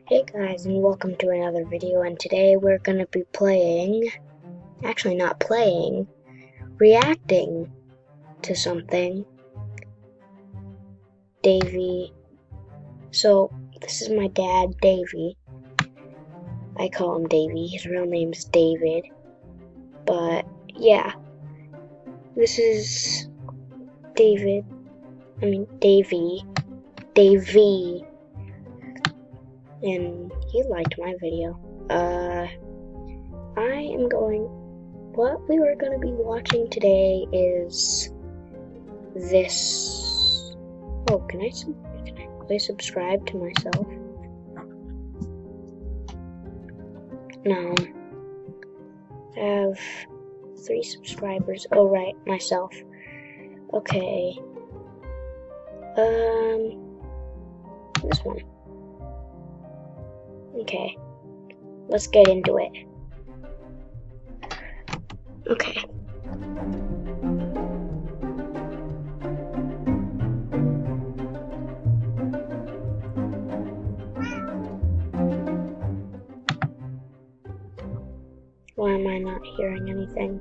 Hey guys, and welcome to another video, and today we're gonna be playing, actually not playing, reacting to something. Davey. So, this is my dad, Davey. I call him Davey, his real name's David. But, yeah. This is Davey. And he liked my video. What we were gonna be watching today is this. Oh, can I subscribe to myself? No. I have 3 subscribers. Oh, right, myself. Okay. This one. Okay, let's get into it. Okay. Why am I not hearing anything?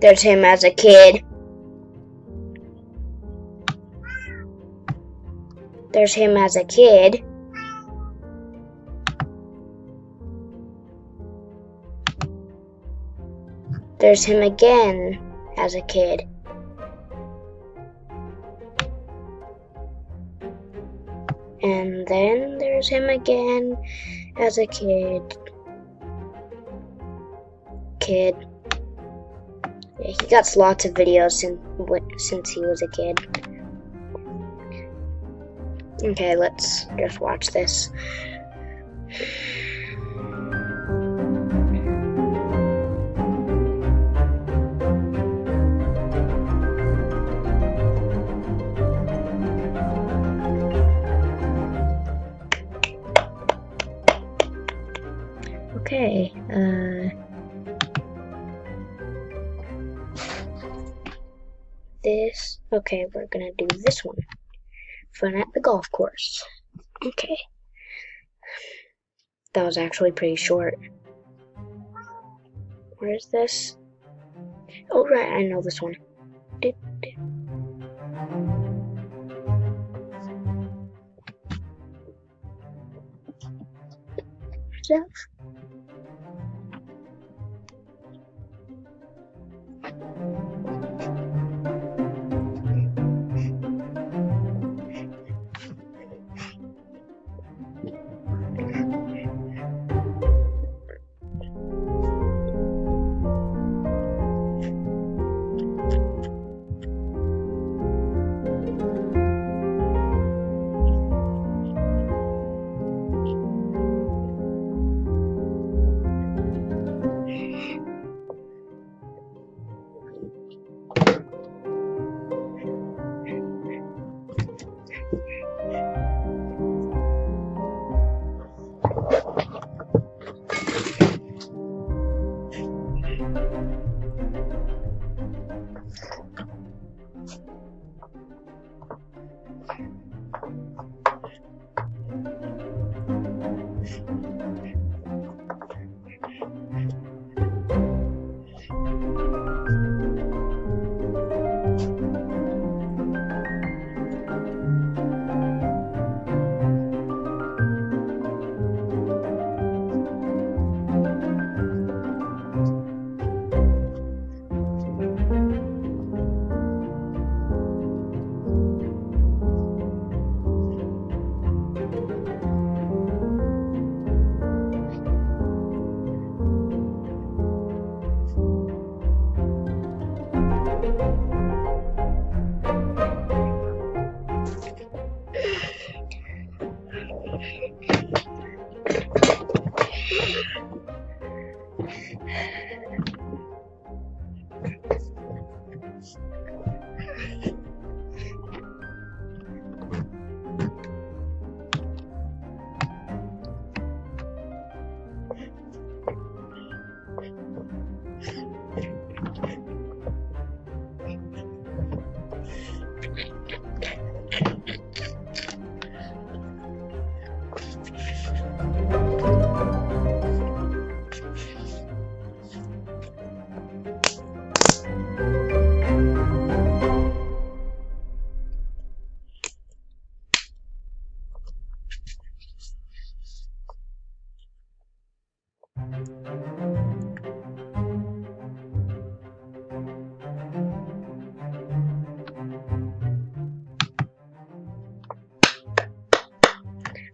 There's him as a kid. There's him as a kid. There's him again as a kid. And then there's him again as a kid. Yeah, he got lots of videos since he was a kid. Okay, let's just watch this. Okay, okay, we're gonna do this one. Fun at the golf course. Okay. That was actually pretty short. Where is this? Oh, right, I know this one. Stuff.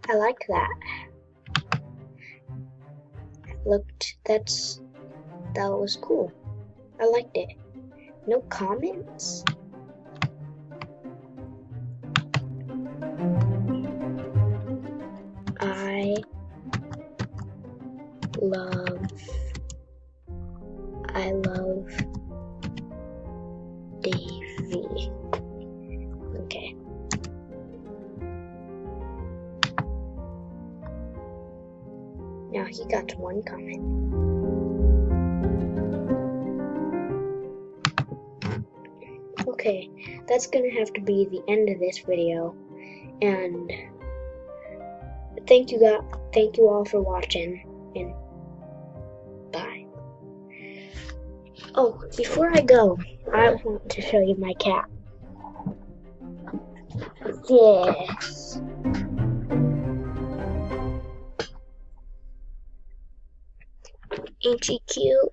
I like that. That was cool. I liked it. No comments? I love Davey. Okay. Now he got one comment. Okay, that's gonna have to be the end of this video, and thank you all for watching, and bye. Oh, before I go, I want to show you my cat. Yes. Ain't she cute?